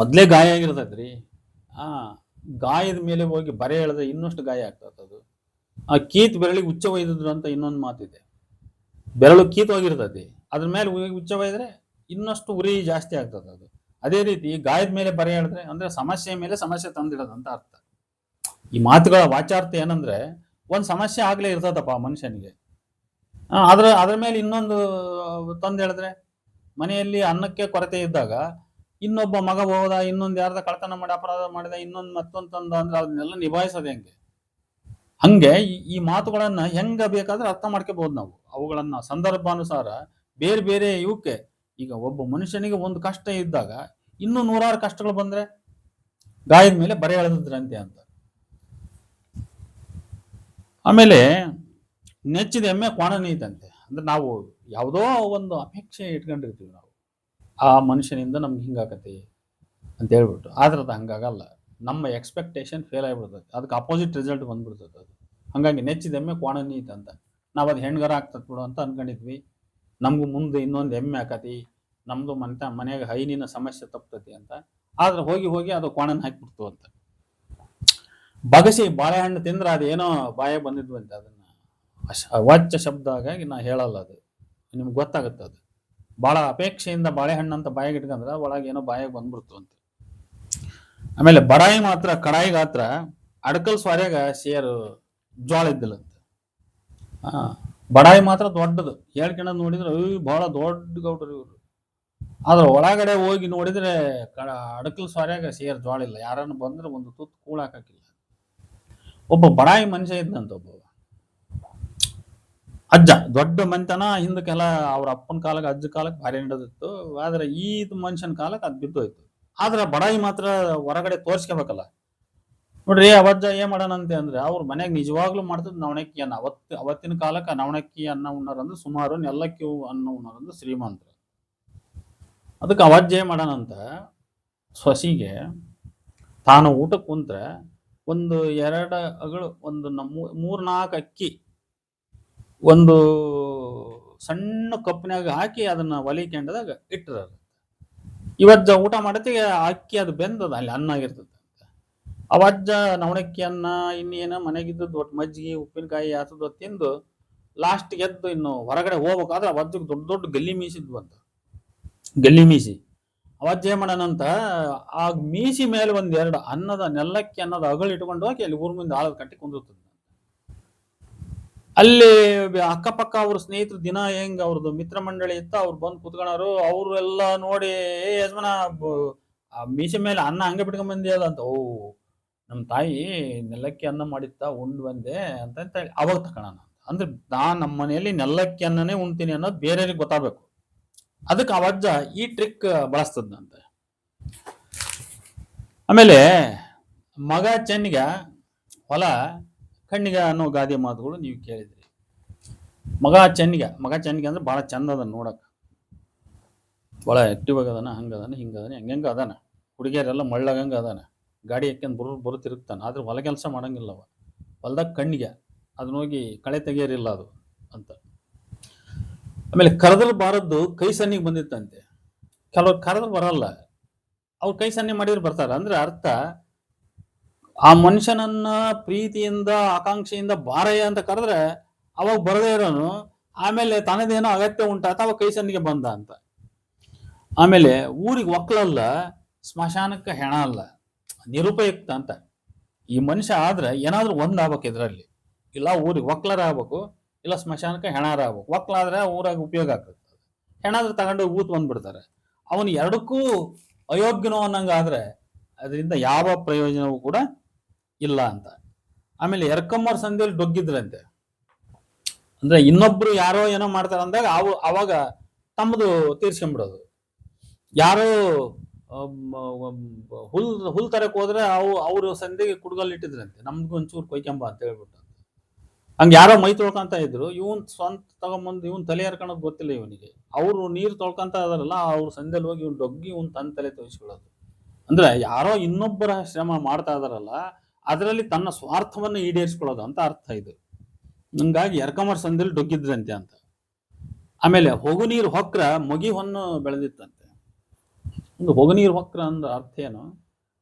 ಮೊದ್ಲೇ ಗಾಯ ಆಗಿರ್ತೈತ್ರಿ. ಗಾಯದ ಮೇಲೆ ಹೋಗಿ ಬರೆ ಎಳೆದ್ರೆ ಇನ್ನಷ್ಟು ಗಾಯ ಆಗ್ತದೆ ಅದು. ಆ ಕೀತ್ ಬೆರಳಿಗೆ ಉಚ್ಚ ಒಯ್ದಿದ್ರು ಅಂತ ಇನ್ನೊಂದು ಮಾತಿದೆ. ಬೆರಳು ಕೀತ್ ಹೋಗಿರ್ತೈತಿ, ಅದ್ರ ಮೇಲೆ ಉಚ್ಚ ಒಯ್ದ್ರೆ ಇನ್ನಷ್ಟು ಉರಿ ಜಾಸ್ತಿ ಆಗ್ತದೆ ಅದು. ಅದೇ ರೀತಿ ಗಾಯದ ಮೇಲೆ ಬರೆ ಎಳೆದ್ರೆ ಅಂದ್ರೆ ಸಮಸ್ಯೆ ಮೇಲೆ ಸಮಸ್ಯೆ ತಂದಿಡೋದಂತ ಅರ್ಥ. ಈ ಮಾತುಗಳ ವಾಚಾರ್ಥ ಏನಂದ್ರೆ, ಒಂದ್ ಸಮಸ್ಯೆ ಆಗ್ಲೇ ಇರ್ತದಪ್ಪ ಮನುಷ್ಯನಿಗೆ, ಅದ್ರ ಮೇಲೆ ಇನ್ನೊಂದು ತಂದು ಹೇಳಿದ್ರೆ, ಮನೆಯಲ್ಲಿ ಅನ್ನಕ್ಕೆ ಕೊರತೆ ಇದ್ದಾಗ ಇನ್ನೊಬ್ಬ ಮಗ ಹೋದ, ಇನ್ನೊಂದು ಯಾರ್ದ ಕಳ್ತನ ಮಾಡಿ ಅಪರಾಧ ಮಾಡಿದ, ಇನ್ನೊಂದು ಮತ್ತೊಂದು ತಂದ ಅಂದ್ರೆ ಅದನ್ನೆಲ್ಲ ನಿಭಾಯಿಸೋದು ಹೆಂಗೆ? ಹಂಗೆ ಈ ಮಾತುಗಳನ್ನ ಹೆಂಗ ಬೇಕಾದ್ರೆ ಅರ್ಥ ಮಾಡ್ಕೋಬಹುದು ನಾವು. ಅವುಗಳನ್ನ ಸಂದರ್ಭಾನುಸಾರ ಬೇರೆ ಬೇರೆ ಇವಕ್ಕೆ. ಈಗ ಒಬ್ಬ ಮನುಷ್ಯನಿಗೆ ಒಂದು ಕಷ್ಟ ಇದ್ದಾಗ ಇನ್ನೂ 100 ಕಷ್ಟಗಳು ಬಂದ್ರೆ ಗಾಯದ ಮೇಲೆ ಬರೆ ಎಳೆದ್ರಂತೆ ಅಂತ. ಆಮೇಲೆ ನೆಚ್ಚಿದ ಎಮ್ಮೆ ಕ್ವಾಣ ನೀತಂತೆ. ಅಂದ್ರೆ ನಾವು ಯಾವುದೋ ಒಂದು ಅಪೇಕ್ಷೆ ಇಟ್ಕೊಂಡಿರ್ತೀವಿ ನಾವು, ಆ ಮನುಷ್ಯನಿಂದ ನಮ್ಗೆ ಹಿಂಗಾಕತಿ ಅಂತ ಹೇಳ್ಬಿಟ್ಟು. ಆದ್ರೆ ಅದು ಹಂಗಾಗಲ್ಲ. ನಮ್ಮ ಎಕ್ಸ್ಪೆಕ್ಟೇಷನ್ ಫೇಲ್ ಆಗಿಬಿಡ್ತದೆ, ಅದಕ್ಕೆ ಅಪೋಸಿಟ್ ರಿಸಲ್ಟ್ ಬಂದ್ಬಿಡ್ತದೆ ಅದು. ಹಂಗಾಗಿ ನೆಚ್ಚಿದ ಎಮ್ಮೆ ಕ್ವಾಣ ನೀತ್ ಅಂತ ನಾವು ಅದು ಹೆಣ್ಗರ ಆಗ್ತದೆ ಬಿಡು ಅಂತ ಅನ್ಕೊಂಡಿದ್ವಿ. ನಮಗೂ ಮುಂದೆ ಇನ್ನೊಂದು ಎಮ್ಮೆ ಆಕತಿ, ನಮ್ದು ಮನ್ಯಾಗ ಹೈನಿನ ಸಮಸ್ಯೆ ತಪ್ತತಿ ಅಂತ. ಆದ್ರೆ ಹೋಗಿ ಹೋಗಿ ಅದು ಕ್ವಾಣನ ಹಾಕಿಬಿಡ್ತು ಅಂತ. ಬಗಸಿ ಬಾಳೆಹಣ್ಣು ತಿಂದ್ರೆ ಅದೇನೋ ಬಾಯ ಬಂದಿದ್ವಂತೆ. ಅದನ್ನ ವಾಚ್ಯ ಶಬ್ದ ಆಗಾಗಿ ನಾ ಹೇಳಲ್ಲ, ಅದು ನಿಮ್ಗೆ ಗೊತ್ತಾಗುತ್ತೆ. ಅದು ಭಾಳ ಅಪೇಕ್ಷೆಯಿಂದ ಬಾಳೆಹಣ್ಣು ಅಂತ ಬಾಯಿಗೆ ಇಟ್ಕೊಂಡ್ರೆ ಒಳಗೆ ಏನೋ ಬಾಯಿಗೆ ಬಂದ್ಬಿಡ್ತು ಅಂತ. ಆಮೇಲೆ ಬಡಾಯಿ ಮಾತ್ರ ಕಡಾಯಿ ಗಾತ್ರ, ಅಡಕಲ್ ಸ್ವಾರ್ಯಾಗ ಸೇರು ಜೋಳ ಇದ್ದಿಲ್ಲಂತೆ. ಬಡಾಯಿ ಮಾತ್ರ ದೊಡ್ಡದು, ಹೇಳ್ಕೊಂಡ ನೋಡಿದ್ರೆ ಬಹಳ ದೊಡ್ಡ ಗೌಡ್ರು ಇವರು. ಆದ್ರೆ ಒಳಗಡೆ ಹೋಗಿ ನೋಡಿದ್ರೆ ಅಡಕಲ್ ಸ್ವಾರ್ಯಾಗ ಸೇರ್ ಜೋಳ ಇಲ್ಲ. ಯಾರನ್ನು ಬಂದ್ರೆ ಒಂದು ತುತ್ತು ಕೂಳಾಕಿಲ್ಲ. ಒಬ್ಬ ಬಡಾಯಿ ಮನುಷ್ಯ ಇದ್ದಂತ, ಒಬ್ಬ ಅಜ್ಜ, ದೊಡ್ಡ ಮಂತನ ಹಿಂದಕ್ಕೆಲ್ಲ ಅವ್ರ ಅಪ್ಪನ ಕಾಲಕ್ಕೆ ಅಜ್ಜ ಕಾಲಕ್ಕೆ ಭಾರಿ ನಡೆದಿತ್ತು. ಆದ್ರೆ ಈ ಮನುಷ್ಯನ ಕಾಲಕ್ಕೆ ಅದು ಬಿದ್ದೋಯ್ತು. ಆದ್ರೆ ಬಡಾಯಿ ಮಾತ್ರ ಹೊರಗಡೆ ತೋರ್ಸ್ಕೋಬೇಕಲ್ಲ. ನೋಡ್ರಿ ಅವಜ್ಜ ಏನ್ ಮಾಡೋಣಂತೆ ಅಂದ್ರೆ, ಅವ್ರ ಮನ್ಯಾಗ ನಿಜವಾಗ್ಲೂ ಮಾಡ್ತದ ನವಣಕ್ಕಿ ಅನ್ನ. ಅವತ್ತಿನ ಕಾಲಕ್ಕೆ ನವಣಕ್ಕಿ ಅನ್ನ ಉಣ್ಣಾರಂದ್ರೆ ಸುಮಾರು, ನೆಲ್ಲಕ್ಕಿ ಅನ್ನ ಉಣ್ಣಾರಂದ್ರೆ ಶ್ರೀಮಂತರು. ಅದಕ್ಕೆ ಅವಜ್ಜ ಏನ್ ಮಾಡೋಣಂತ, ಸೊಸಿಗೆ ತಾನು ಊಟಕ್ಕೆ ಕುಂತ್ರೆ ಒಂದು 2 ಅಗಳು, ಒಂದು 3-4 ಅಕ್ಕಿ ಒಂದು ಸಣ್ಣ ಕಪ್ಪಿನಾಗ ಹಾಕಿ ಅದನ್ನ ಒಲಿ ಕೆಂಡದಾಗ ಇಟ್ಟರ. ಇವಜ್ಜ ಊಟ ಮಾಡತ್ತಿಗೆ ಅಕ್ಕಿ ಅದು ಬೆಂದದ ಅಲ್ಲಿ ಅನ್ನ ಆಗಿರ್ತದ. ಅವಜ್ಜ ನವಣಕ್ಕಿ ಅನ್ನ ಇನ್ನೇನ ಮನೆಗಿದ್ದದ್ದು ಒಟ್ಟು ಮಜ್ಜಿಗೆ ಉಪ್ಪಿನಕಾಯಿ ಆತದ ತಿಂದು ಲಾಸ್ಟ್ ಎದ್ದು ಇನ್ನು ಹೊರಗಡೆ ಹೋಗ್ಬೇಕಾದ್ರೆ ಅವಜ್ಜಗೆ ದೊಡ್ಡ ದೊಡ್ಡ ಗಲ್ಲಿ ಮೀಸಿದ್ವು ಅಂತ. ಗಲ್ಲಿ ಮೀಸಿ ಅವಜ್ಜ ಏನ್ ಮಾಡೋಣಂತ, ಆ ಮೀಸಿ ಮೇಲೆ 1-2 ಅನ್ನದ ನೆಲ್ಲಕ್ಕಿ ಅನ್ನದ ಅಗಳು ಇಟ್ಕೊಂಡು ಹೋಗಿ ಅಲ್ಲಿ ಊರ್ ಮುಂದೆ ಆಳದ ಕಟ್ಟಿ ಕುಂದಿರ್ತದ. ಅಲ್ಲಿ ಅಕ್ಕಪಕ್ಕ ಅವ್ರ ಸ್ನೇಹಿತರು ದಿನ ಹೆಂಗ್ ಅವ್ರದ್ದು ಮಿತ್ರ ಮಂಡಳಿ ಇತ್ತು, ಅವ್ರು ಬಂದು ಕುತ್ಕೊಳ್ಳೋರು. ಅವ್ರೆಲ್ಲ ನೋಡಿ, ಯಜಮಾನ ಮೀಸೆ ಮೇಲೆ ಅನ್ನ ಹಂಗೆ ಬಿಟ್ಕೊಂಡ್ ಬಂದಿಯಲ್ಲ ಅಂತ. ಓ, ನಮ್ಮ ತಾಯಿ ನೆಲ್ಲಕ್ಕಿ ಅನ್ನ ಮಾಡಿತ್ತ, ಉಂಡ್ ಬಂದೆ ಅಂತ ಹೇಳಿ ಅವಾಗ ತಕೊಳ್ಳೋಣ. ಅಂದ್ರೆ ನಮ್ಮ ಮನೆಯಲ್ಲಿ ನೆಲ್ಲಕ್ಕಿ ಅನ್ನನೇ ಉಣ್ತೀನಿ ಅನ್ನೋದು ಬೇರೆಯವ್ರಿಗೆ ಗೊತ್ತಾಗಬೇಕು. ಅದಕ್ಕೆ ಅವಜ್ಜ ಈ ಟ್ರಿಕ್ ಬಳಸ್ತದಂತ. ಆಮೇಲೆ ಮಗ ಚೆನ್ನಿಗ ಹೊಲ ಕಣ್ಣಿಗ ಅನ್ನೋ ಗಾದೆ ಮಾತುಗಳು ನೀವು ಕೇಳಿದ್ರಿ. ಮಗ ಚೆನ್ನಿಗ ಅಂದ್ರೆ ಬಹಳ ಚಂದ ಅದ ನೋಡಕ್, ಬಹಳ ಆಕ್ಟಿವ್ ಆಗದಾನ, ಹಂಗದಾನ ಹಿಂಗದಾನ ಹೆಂಗ ಅದಾನ. ಹುಡುಗಿಯರೆಲ್ಲ ಮಳ್ಳಗಂಗ ಅದಾನ, ಗಾಡಿ ಎಕ್ಕೊಂಡ್ ಬರು ತಿರುಗ್ತಾನ. ಆದ್ರೆ ಹೊಲ ಕೆಲಸ ಮಾಡಂಗಿಲ್ಲವ. ಹೊಲ್ದಾಗ ಕಣ್ಣಿಗೆ ಅದನ್ನ ಹೋಗಿ ಕಳೆ ತೆಗಿಯರಿಲ್ಲ ಅದು ಅಂತ. ಆಮೇಲೆ ಕರೆದ್ರೆ ಬಾರದ್ದು ಕೈ ಸನ್ನಿಗೆ ಬಂದಿತ್ತಂತೆ. ಕೆಲವ್ರು ಕರೆದ್ರೆ ಬರಲ್ಲ, ಅವ್ರು ಕೈ ಸನ್ನೆ ಮಾಡಿದ್ರೆ ಬರ್ತಾರ. ಅಂದ್ರೆ ಅರ್ಥ, ಆ ಮನುಷ್ಯನನ್ನ ಪ್ರೀತಿಯಿಂದ ಆಕಾಂಕ್ಷೆಯಿಂದ ಬಾರಯ್ಯ ಅಂತ ಕರೆದ್ರೆ ಅವಾಗ ಬರದೇ ಇರೋನು ಆಮೇಲೆ ತನ್ನದೇನೋ ಅಗತ್ಯ ಉಂಟಾತ, ಅವಾಗ ಕೈ ಸನ್ನಿಗೆ ಬಂದ ಅಂತ. ಆಮೇಲೆ ಊರಿಗೆ ಒಕ್ಕಲಲ್ಲ, ಸ್ಮಶಾನಕ್ಕೆ ಹೆಣ ಅಲ್ಲ, ನಿರುಪಯುಕ್ತ ಅಂತ. ಈ ಮನುಷ್ಯ ಆದ್ರೆ ಏನಾದ್ರೂ ಒಂದ್ ಆಗ್ಬೇಕು ಇದರಲ್ಲಿ. ಇಲ್ಲ ಊರಿಗೆ ಒಕ್ಕಲರ ಆಗ್ಬೇಕು, ಇಲ್ಲ ಸ್ಮಶಾನಕ್ಕೆ ಹೆಣಾರ ಆಗ್ಬೇಕು. ಒಕ್ಕಲಾದ್ರೆ ಊರಾಗ ಉಪಯೋಗ ಆಗ್ತದೆ, ಹೆಣಾದ್ರೆ ತಗೊಂಡು ಊತ್ ಬಂದ್ಬಿಡ್ತಾರೆ. ಅವನು ಎರಡಕ್ಕೂ ಅಯೋಗ್ಯನೋ ಅನ್ನಂಗ ಆದ್ರೆ ಅದರಿಂದ ಯಾವ ಪ್ರಯೋಜನವೂ ಕೂಡ ಇಲ್ಲ ಅಂತ. ಆಮೇಲೆ ಎರ್ಕಮ್ಮರ ಸಂಧಿಯಲ್ಲಿ ಡೊಗ್ಗಿದ್ರಂತೆ. ಅಂದ್ರೆ ಇನ್ನೊಬ್ರು ಯಾರೋ ಏನೋ ಮಾಡ್ತಾರ ಅಂದಾಗ ಅವಾಗ ತಮ್ಮದು ತೀರ್ಸ್ಕೊಂಡ್ಬಿಡೋದು. ಯಾರೋ ಹುಲ್ ತರಕ್ ಹೋದ್ರೆ ಅವ್ರು ಸಂಧಿಗೆ ಕುಡ್ಗಲ್ ಇಟ್ಟಿದ್ರಂತೆ, ನಮ್ದು ಒಂಚೂರು ಕೊಯ್ಕೊಂಬ ಅಂತ ಹೇಳ್ಬಿಟ್ಟು. ಹಂಗ ಯಾರೋ ಮೈ ತೊಳ್ಕೊಂತ ಇದ್ರು, ಇವನ್ ಸ್ವಂತ ತಗೊಂಬಂದು ಇವನ್ ತಲೆ ಹರ್ಕೊಳೋದು ಗೊತ್ತಿಲ್ಲ ಇವನಿಗೆ. ಅವ್ರು ನೀರು ತೊಳ್ಕೊಂತ ಅದಾರಲ್ಲ, ಅವ್ರ ಸಂಧಿಯಲ್ಲಿ ಹೋಗಿ ಇವ್ನು ಡೊಗ್ಗಿ ಇವನ್ ತನ್ನ ತಲೆ ತೋರಿಸ್ಕೊಳ್ಳೋದು. ಅಂದ್ರೆ ಯಾರೋ ಇನ್ನೊಬ್ಬರ ಶ್ರಮ ಮಾಡ್ತಾ ಇದಾರಲ್ಲ, ಅದರಲ್ಲಿ ತನ್ನ ಸ್ವಾರ್ಥವನ್ನು ಈಡೇರಿಸ್ಕೊಳ್ಳೋದು ಅಂತ ಅರ್ಥ ಇದು. ಹಂಗಾಗಿ ಎರ್ಕಮ್ಮರ ಸಂಧಿಯಲ್ಲಿ ಡೊಗ್ಗಿದ್ರಂತೆ ಅಂತ. ಆಮೇಲೆ ಹೊಗು ನೀರು ಹೊಕ್ರ ಮೊಗಿ ಹೊನ್ನು ಬೆಳೆದಿತ್ತಂತೆ. ಒಂದು ಹೊಗು ನೀರು ಹೊಕ್ರ ಅಂದ್ರ ಅರ್ಥ ಏನು,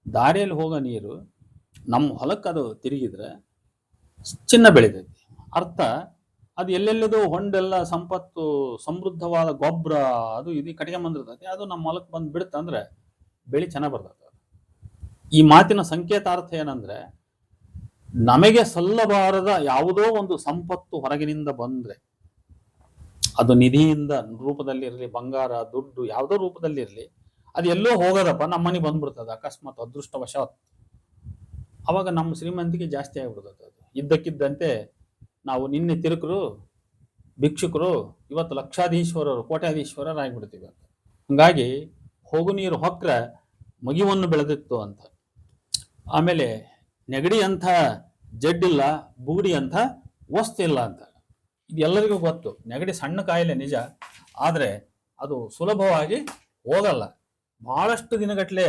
ದಾರಿಯಲ್ಲಿ ಹೋಗೋ ನೀರು ನಮ್ಮ ಹೊಲಕ್ಕೆ ಅದು ತಿರುಗಿದ್ರೆ ಚಿನ್ನ ಬೆಳಿತೈತಿ. ಅರ್ಥ ಅದು ಎಲ್ಲೆಲ್ಲದು ಹೊಂಡೆಲ್ಲ ಸಂಪತ್ತು ಸಮೃದ್ಧವಾದ ಗೊಬ್ಬರ ಅದು ಇದು ಕಟ್ಕೊಂಬಂದಿರ್ತೈತಿ, ಅದು ನಮ್ಮ ಹೊಲಕ್ಕೆ ಬಂದು ಬಿಡುತ್ತಂದ್ರೆ ಬೆಳಿ ಚೆನ್ನಾಗಿ ಬರ್ತದೆ. ಈ ಮಾತಿನ ಸಂಕೇತಾರ್ಥ ಏನಂದ್ರೆ, ನಮಗೆ ಸಲ್ಲಬಾರದ ಯಾವುದೋ ಒಂದು ಸಂಪತ್ತು ಹೊರಗಿನಿಂದ ಬಂದ್ರೆ, ಅದು ನಿಧಿಯಿಂದ ರೂಪದಲ್ಲಿ ಇರಲಿ, ಬಂಗಾರ ದುಡ್ಡು ಯಾವುದೋ ರೂಪದಲ್ಲಿ ಇರಲಿ, ಅದು ಎಲ್ಲೋ ಹೋಗೋದಪ್ಪ ನಮ್ಮ ಮನೆಗೆ ಬಂದ್ಬಿಡ್ತದೆ ಅಕಸ್ಮಾತ್ ಅದೃಷ್ಟವಶಾತ್. ಅವಾಗ ನಮ್ಮ ಶ್ರೀಮಂತಿಕೆ ಜಾಸ್ತಿ ಆಗಿಬಿಡ್ತದೆ. ಅದು ಇದ್ದಕ್ಕಿದ್ದಂತೆ ನಾವು ನಿನ್ನೆ ತಿರುಕರು ಭಿಕ್ಷುಕರು, ಇವತ್ತು ಲಕ್ಷಾಧೀಶ್ವರರು ಕೋಟ್ಯಾಧೀಶ್ವರರು ಆಗಿಬಿಡ್ತೀವಿ ಅಂತ. ಹಂಗಾಗಿ ಹೋಗು ನೀರು ಹೊಕ್ರ ಮಗಿವನ್ನು ಬೆಳೆದಿತ್ತು ಅಂತ. ಆಮೇಲೆ ನೆಗಡಿ ಅಂತ ಜಡ್ಡಿಲ್ಲ, ಬೂಡಿ ಅಂತ ವಸ್ತಿಲ್ಲ ಅಂತ. ಇದು ಎಲ್ಲರಿಗೂ ಗೊತ್ತು. ನೆಗಡಿ ಸಣ್ಣ ಕಾಯಿಲೆ ನಿಜ, ಆದರೆ ಅದು ಸುಲಭವಾಗಿ ಹೋಗಲ್ಲ. ಬಹಳಷ್ಟು ದಿನಗಟ್ಟಲೆ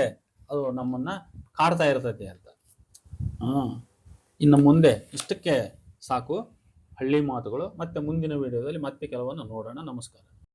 ಅದು ನಮ್ಮನ್ನ ಕಾಡ್ತಾ ಇರ್ತೈತಿ ಅಂತ. ಇನ್ನು ಮುಂದೆ ಇಷ್ಟಕ್ಕೆ ಸಾಕು ಹಳ್ಳಿ ಮಾತುಗಳು. ಮತ್ತೆ ಮುಂದಿನ ವಿಡಿಯೋದಲ್ಲಿ ಮತ್ತೆ ಕೆಲವನ್ನು ನೋಡೋಣ. ನಮಸ್ಕಾರ.